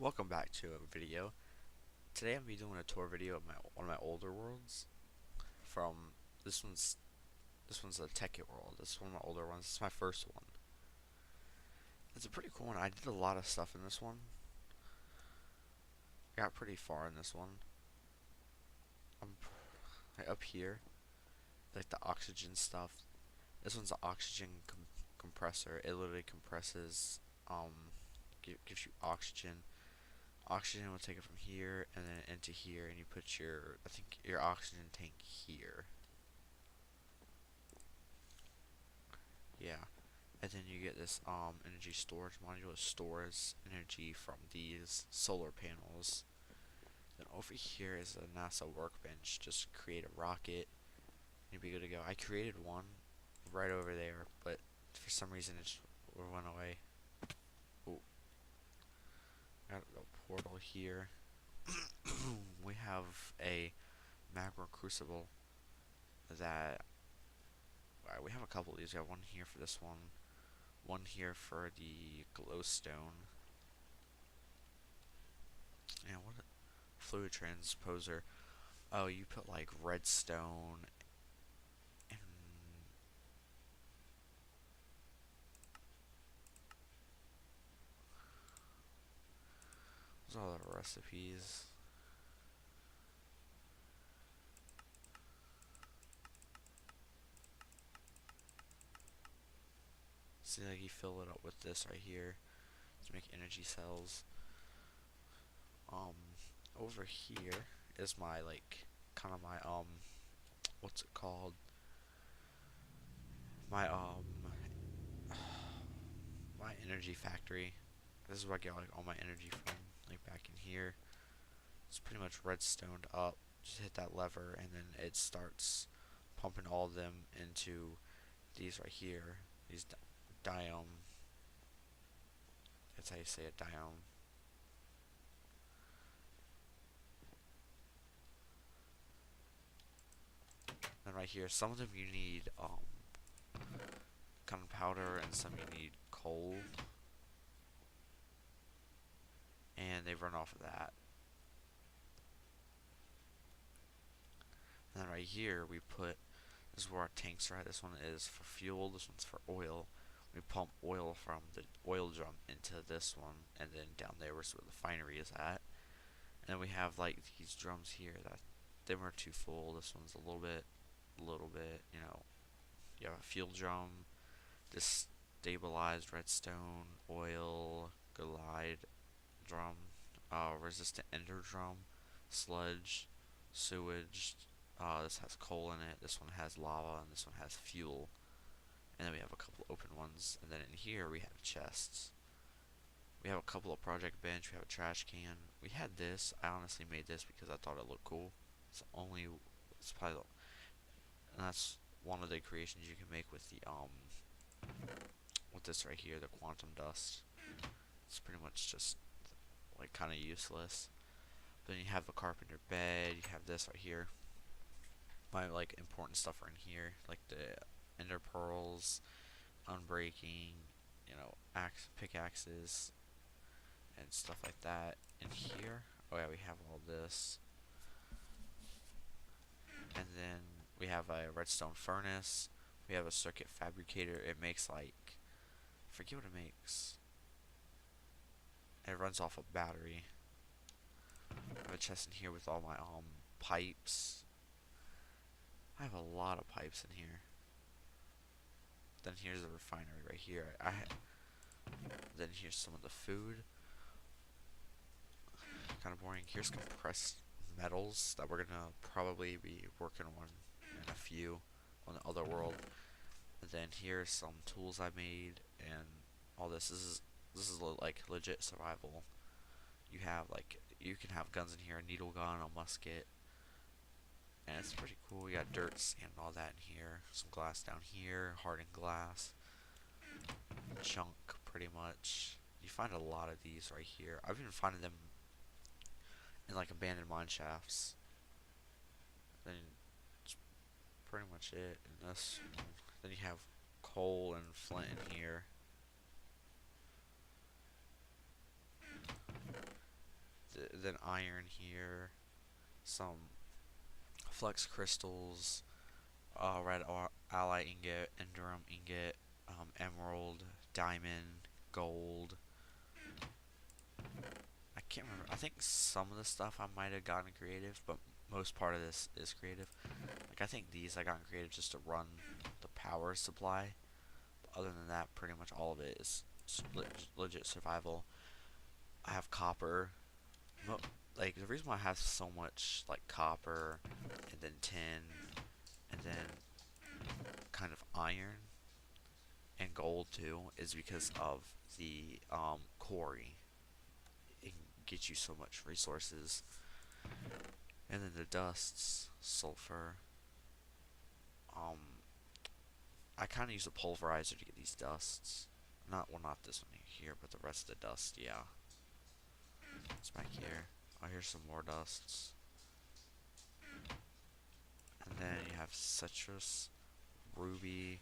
Welcome back to a video. Today I'm be doing a tour video of one of my older worlds. From this one's a Tekkit world. This is one of my older ones. This is my first one. It's a pretty cool one. I did a lot of stuff in this one. I got pretty far in this one. I'm like up here, like the oxygen stuff. This one's an oxygen compressor. It literally compresses, gives you oxygen. Oxygen will take it from here and then into here, and you put I think your oxygen tank here. Yeah, and then you get this energy storage module that stores energy from these solar panels. Then over here is a NASA workbench. Just create a rocket, and you'll be good to go. I created one right over there, but for some reason it just went away. Ooh. Got a portal here. We have a magma crucible that we have a couple of these. We have one here for this one here for the glowstone, and what a fluid transposer. Oh, you put like redstone and those are all the recipes. See, like you fill it up with this right here to make energy cells. Over here is my kind of my what's it called? My my energy factory. This is where I get like all my energy from. Like back in here, it's pretty much redstoned up. Just hit that lever, and then it starts pumping all of them into these right here. These biome. That's how you say it, biome. Then right here, some of them you need gunpowder, and some you need coal, and they run off of that. And then right here we put, this is where our tanks are at. This one is for fuel, this one's for oil. We pump oil from the oil drum into this one, and then down there is where the refinery is at. And then we have like these drums here that them are too full. This one's a little bit, you have a fuel drum, this stabilized redstone, oil, glide drum, resistant ender drum, sludge, sewage. This has coal in it, this one has lava, and this one has fuel. And then we have a couple open ones, and then in here we have chests. We have a couple of project bench, we have a trash can. We had this, I honestly made this because I thought it looked cool. It's probably, and that's one of the creations you can make with the, with this right here, the quantum dust. It's pretty much just, like, kind of useless. Then you have the carpenter bed, you have this right here. My, like, important stuff are in here, like the ender pearls, unbreaking, pickaxes, and stuff like that. In here, oh yeah, we have all this. And then we have a redstone furnace. We have a circuit fabricator. It makes like, I forget what it makes. It runs off a battery. I have a chest in here with all my pipes. I have a lot of pipes in here. Then here's the refinery right here. Then here's some of the food. Kind of boring. Here's compressed metals that we're gonna probably be working on in a few on the other world. And then here's some tools I made and all this. This is like legit survival. You can have guns in here, a needle gun, a musket, and it's pretty cool. You got dirt, sand, and all that in here. Some glass down here, hardened glass, junk, pretty much. You find a lot of these right here. I've been finding them in like abandoned mine shafts. Then that's pretty much it in this one. Then you have coal and flint in here. and then iron here, some flux crystals, red ally ingot, enderum ingot, emerald, diamond, gold. I can't remember. I think some of the stuff I might have gotten creative, but most part of this is creative. Like I think these I got creative just to run the power supply. But other than that, pretty much all of it is legit survival. I have copper. Like the reason why I have so much like copper and then tin and then kind of iron and gold too is because of the quarry. It can get you so much resources. And then the dusts, sulfur. Um, I kind of use a pulverizer to get these dusts. Not this one here, but the rest of the dust, yeah. It's back here. Oh, here's some more dusts. And then you have citrus, ruby,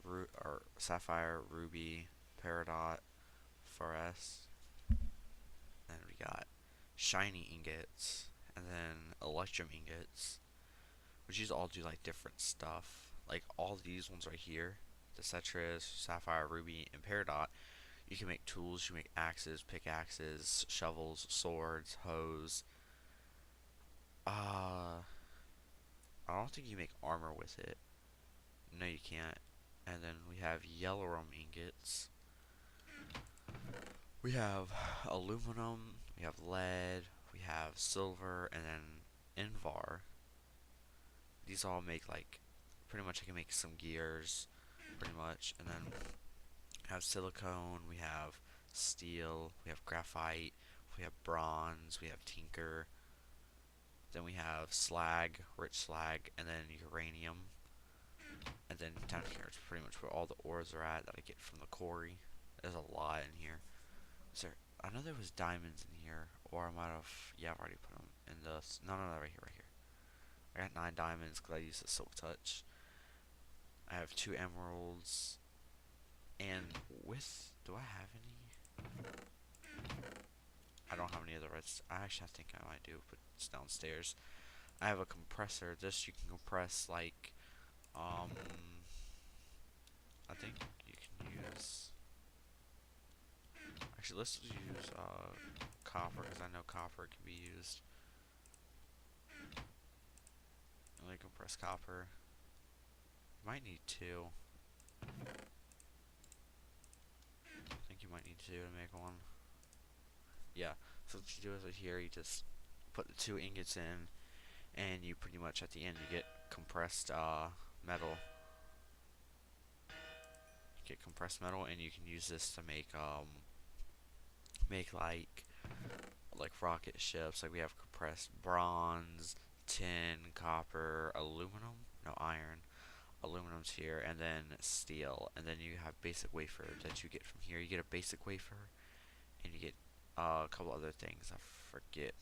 or sapphire, ruby, peridot, fluoresce. Then we got shiny ingots, and then electrum ingots, which these all do like different stuff. Like all these ones right here, the citrus, sapphire, ruby, and peridot, you can make tools. You make axes, pickaxes, shovels, swords, hoes. I don't think you make armor with it. No, you can't. And then we have yellow rum ingots. We have aluminum. We have lead. We have silver, and then invar. These all make like pretty much I can make some gears, pretty much, and then we have silicone. We have steel. We have graphite. We have bronze. We have tinker. Then we have slag, rich slag, and then uranium. And then down here is pretty much where all the ores are at that I get from the quarry. There's a lot in here. Is there? I know there was diamonds in here, or I might have. Yeah, I've already put them in the. No, no, no, right here, right here. I got 9 diamonds because I used the silk touch. I have 2 emeralds, and with. Do I have any? I don't have any of the reds. Actually, I think I might do, but it's downstairs. I have a compressor. This you can compress like. I think you can use. Actually, let's use copper because I know copper can be used. Let me compress copper. Might need 2. I think you might need 2 to make one. Yeah. So what you do is right here, you just put the 2 ingots in, and you pretty much at the end you get compressed metal. You get compressed metal, and you can use this to make like rocket ships. Like we have compressed bronze, tin, copper, aluminum, no iron. Aluminum's here, and then steel, and then you have basic wafer that you get from here. You get a basic wafer, and you get a couple other things I forget.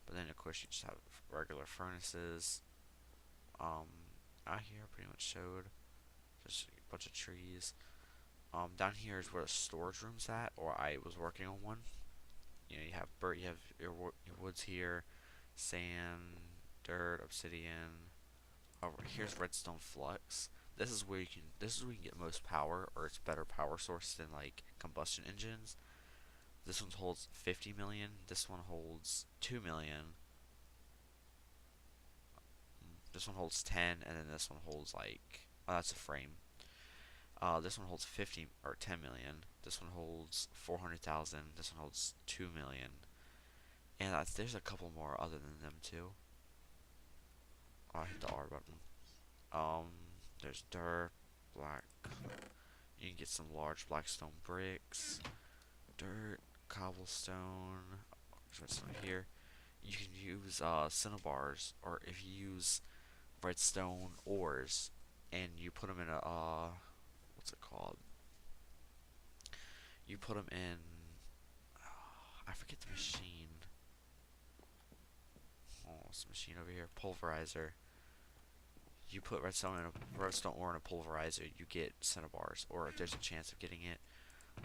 But then of course you just have regular furnaces. Out here I pretty much showed just a bunch of trees. Down here is where the storage room's at, or I was working on one. You know, you have your woods here, sand, dirt, obsidian. Here's redstone flux. This is where you can. This is where you can get most power, or it's better power source than like combustion engines. This one holds 50 million. This one holds 2 million. This one holds 10, and then this one holds like. Oh, that's a frame. This one holds 50 or 10 million. This one holds 400,000. This one holds 2 million. And there's a couple more other than them too. Oh, I hit the R button. There's dirt, black. You can get some large blackstone bricks, dirt, cobblestone. There's redstone here. You can use cinnabars, or if you use redstone ores, and you put them in a what's it called? You put them in. I forget the machine. Oh, it's a machine over here. Pulverizer. You put redstone ore in a pulverizer, you get cinnabars, or if there's a chance of getting it.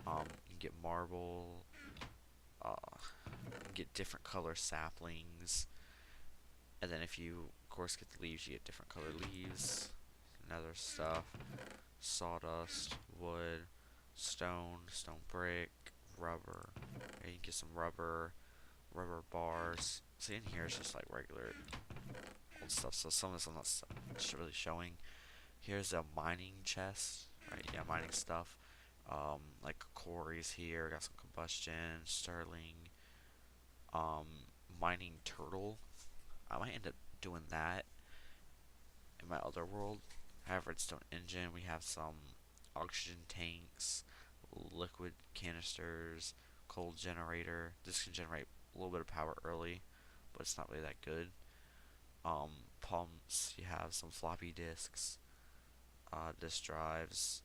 You can get marble. get different color saplings, and then if you, of course, get the leaves, you get different color leaves, and other stuff. Sawdust, wood, stone brick, rubber. And you can get some rubber bars. See, in here it's just like regular old stuff. So some of this I'm not really showing. Here's a mining chest, right? Yeah, mining stuff. Like quarries here. Got some combustion, sterling, um, mining turtle. I might end up doing that in my other world. Have redstone engine. We have some oxygen tanks, liquid canisters, coal generator. This can generate a little bit of power early, but it's not really that good. Pumps. You have some floppy disks, disk drives,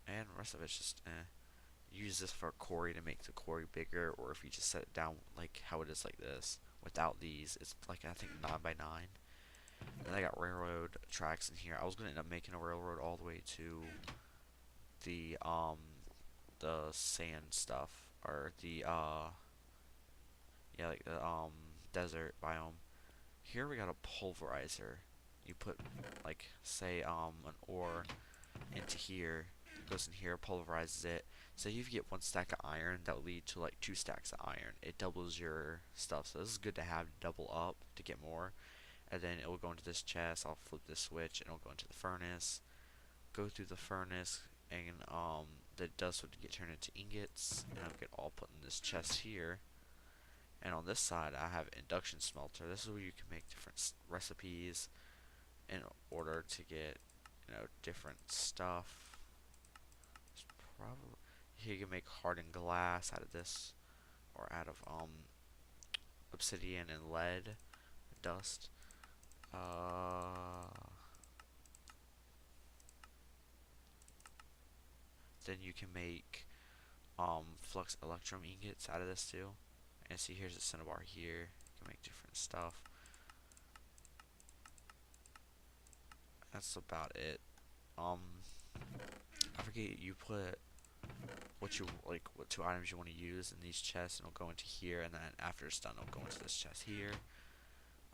and the rest of it's just use this for a quarry to make the quarry bigger, or if you just set it down like how it is like this. Without these, it's like I think 9 by 9. And I got railroad tracks in here. I was gonna end up making a railroad all the way to the sand stuff, or the yeah, like the desert biome. Here we got a pulverizer. You put like say an ore into here, it goes in here, pulverizes it. So if you get 1 stack of iron, that will lead to like 2 stacks of iron. It doubles your stuff, so this is good to have double up to get more. And then it will go into this chest. I'll flip this switch and it'll go into the furnace. Go through the furnace, and the dust would get turned into ingots, and it'll get all put in this chest here. And on this side, I have induction smelter. This is where you can make different recipes in order to get, different stuff. Probably here you can make hardened glass out of this, or out of obsidian and lead dust. Then you can make flux electrum ingots out of this too. And see, here's a cinnabar here. You can make different stuff. That's about it. I forget, you put what you like, what 2 items you want to use in these chests, and it'll go into here, and then after it's done, it'll go into this chest here.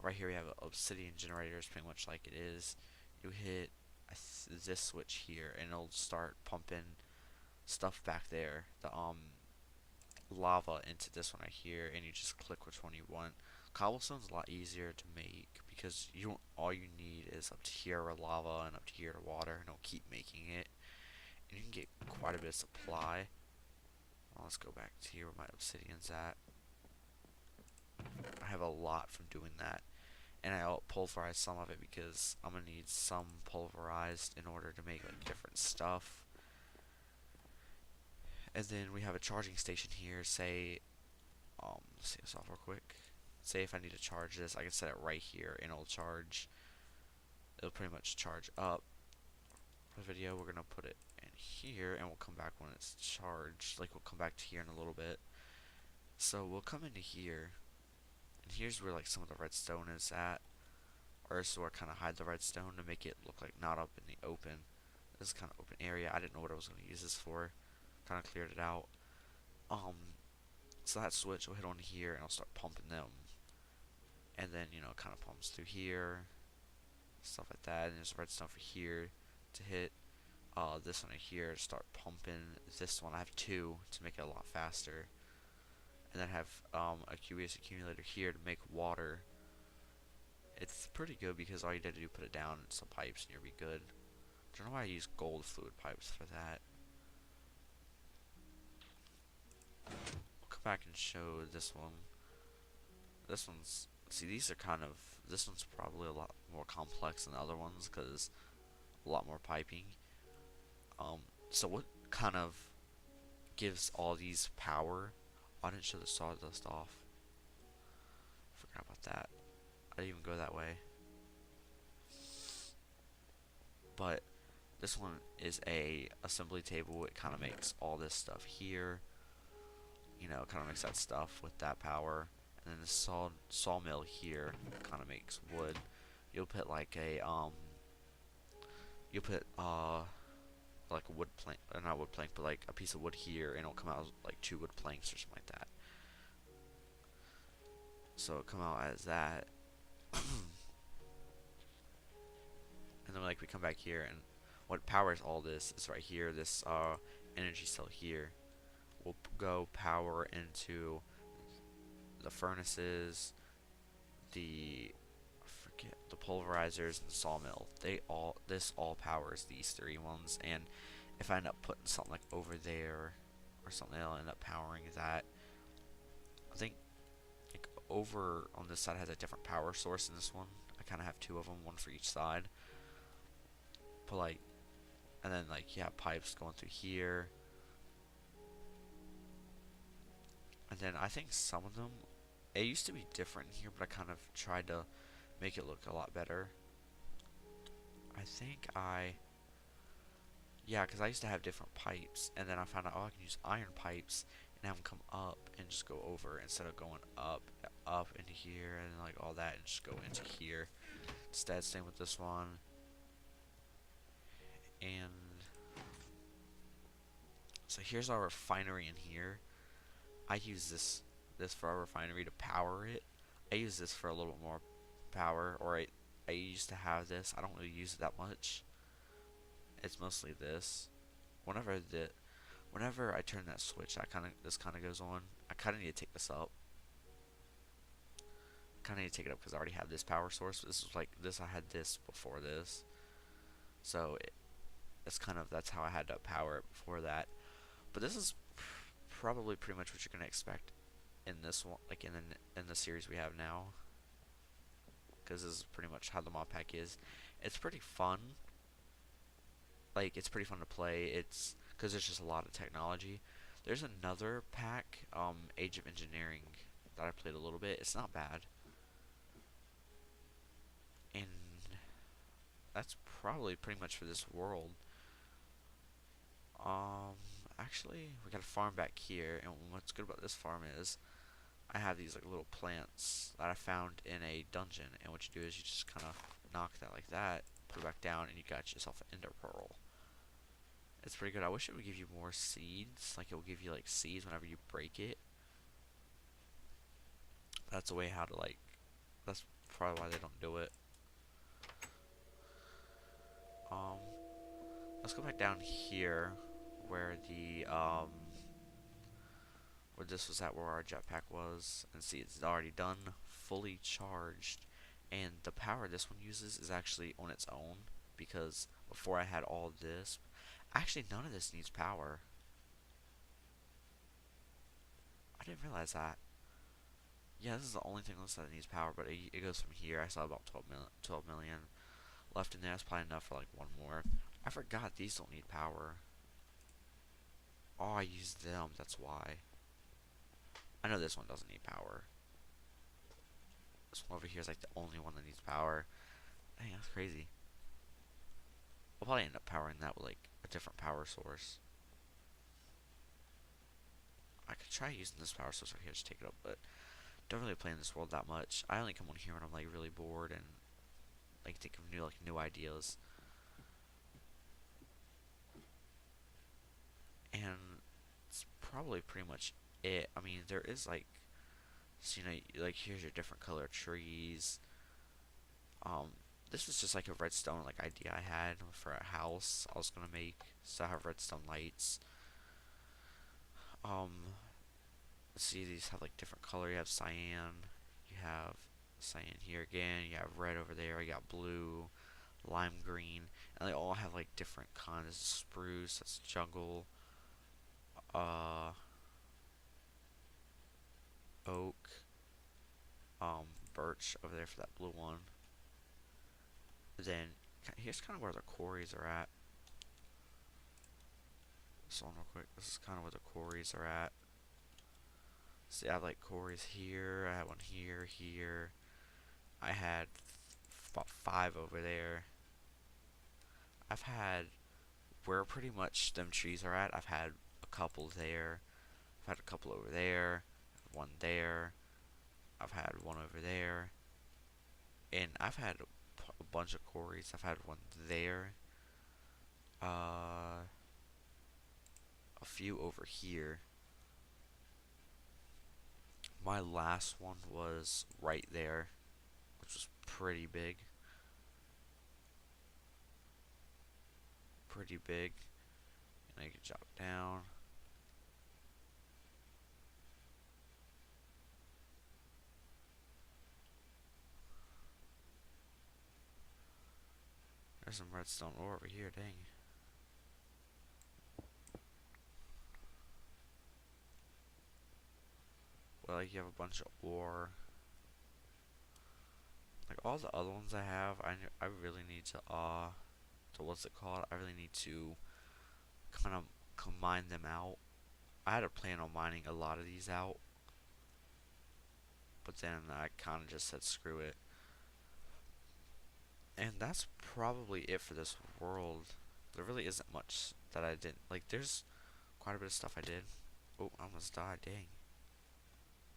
Right here we have an obsidian generator. It's pretty much like it is. You hit this switch here, and it'll start pumping stuff back there. The lava into this one right here, and you just click which one you want. Cobblestone's a lot easier to make because all you need is up to here a lava and up to here water, and it'll keep making it. And you can get quite a bit of supply. Well, let's go back to here where my obsidian's at. I have a lot from doing that. And I pulverized some of it because I'm gonna need some pulverized in order to make like different stuff. And then we have a charging station here. Say, let's see this off real quick. Say if I need to charge this, I can set it right here, and it'll charge. It'll pretty much charge up. For the video, we're gonna put it in here, and we'll come back when it's charged. Like we'll come back to here in a little bit. So we'll come into here, and here's where like some of the redstone is at. Or this is where I kind of hide the redstone to make it look like not up in the open. This is kind of open area. I didn't know what I was gonna use this for. Kind of cleared it out. So that switch will hit on here, and I'll start pumping them. And then it kind of pumps through here, stuff like that. And there's redstone for here to hit. This one right here to start pumping. This one I have 2 to make it a lot faster. And then I have a QBS accumulator here to make water. It's pretty good because all you did to do put it down in some pipes and you'll be good. I don't know why I use gold fluid pipes for that. We'll come back and show this one. This one's, see, these are kind of, this one's probably a lot more complex than the other ones because a lot more piping. So what kind of gives all these power? Oh, I didn't show the sawdust off. Forgot about that. I didn't even go that way. But this one is a assembly table. It kind of makes all this stuff here. Kind of makes that stuff with that power. And then the sawmill here kind of makes wood. You'll put like a you'll put like a wood plank, not wood plank, but like a piece of wood here, and it'll come out like 2 wood planks or something like that. So it come out as that. And then like we come back here, and what powers all this is right here. This energy cell here will go power into the furnaces, the I forget the pulverizers, and the sawmill. This all powers these three ones. And if I end up putting something like over there or something, that'll end up powering that. I think like over on this side has a different power source than this one. I kind of have two of them, one for each side. But like, and then like you have pipes going through here, and then I think some of them, it used to be different here, but I kind of tried to make it look a lot better. I think yeah, because I used to have different pipes, and then I found out, oh, I can use iron pipes and have them come up and just go over instead of going up into here and like all that and just go into here. Instead, same with this one. And so here's our refinery in here. I use this for our refinery to power it. I use this for a little bit more power, or I used to have this. I don't really use it that much. It's mostly this. Whenever the whenever I turn that switch, this kind of goes on. I kind of need to take this up. I kind of need to take it up because I already have this power source. But this was like this. I had this before this, so it's kind of that's how I had to power it before that. But this is probably pretty much what you're gonna expect in this one, like in the series we have now, because this is pretty much how the mod pack is. It's pretty fun. Like it's pretty fun to play. It's because there's just a lot of technology. There's another pack, Age of Engineering, that I played a little bit. It's not bad, and that's probably pretty much for this world. Um, Actually, we got a farm back here, and what's good about this farm is I have these like little plants that I found in a dungeon, and what you do is you just kind of knock that like that, put it back down, and you got yourself an ender pearl. It's pretty good. I wish it would give you more seeds, like it will give you like seeds whenever you break it. That's a way how to like. That's probably why they don't do it. Um, let's go back down here, where the where this was at, where our jetpack was, and see it's already done, fully charged. And the power this one uses is actually on its own, because before I had all this, actually none of this needs power. I didn't realize that. Yeah, this is the only thing else that needs power, but it goes from here. I saw about 12 million left in there. That's probably enough for like one more. I forgot these don't need power. Oh, I used them, that's why. I know this one doesn't need power. This one over here is like the only one that needs power. Dang, that's crazy. I'll probably end up powering that with like a different power source. I could try using this power source right here to take it up, but don't really play in this world that much. I only come on here when I'm like really bored and like think of new ideas. And it's probably pretty much it. I mean, there is like, so, like here's your different color trees. Um, this was just like a redstone like idea I had for a house I was gonna make. So I have redstone lights. Um, see these have like different color. You have cyan. You have cyan here again. You have red over there. You got blue, lime green, and they all have like different kinds. This is spruce. That's jungle. Uh, Oak. Birch over there for that blue one. Then here's kind of where the quarries are at. So real quick, this is kind of where the quarries are at. See, I have like quarries here. I had one here, here. I had about 5 over there. I've had where pretty much them trees are at. I've had a couple there. I've had a couple over there. One there. I've had one over there. And I've had a bunch of quarries. I've had one there. A few over here. My last one was right there, which was pretty big. And I could drop down. There's some redstone ore over here, dang. Well, like you have a bunch of ore. Like all the other ones I have, I really need to what's it called? I really need to kind of combine them out. I had a plan on mining a lot of these out, but then I kind of just said screw it. And that's probably it for this world. There really isn't much that I didn't like. There's quite a bit of stuff I did. Oh, I almost died. Dang,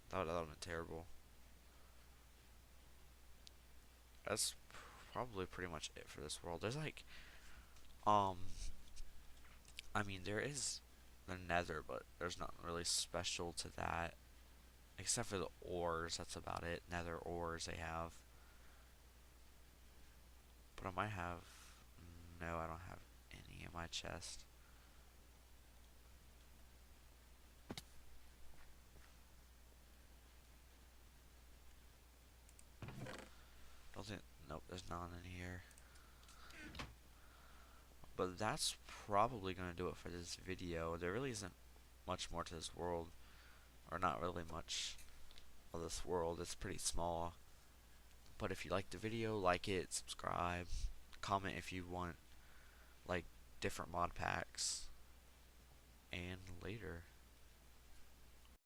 that would have been terrible. That's probably pretty much it for this world. There's like, um, I mean, there is the Nether, but there's nothing really special to that except for the ores. That's about it. Nether ores they have. But I might have. No, I don't have any in my chest. Don't think. Nope, there's none in here. But that's probably gonna do it for this video. There really isn't much more to this world, or not really much of this world. It's pretty small. But if you liked the video, like it, subscribe, comment if you want like different mod packs, and later.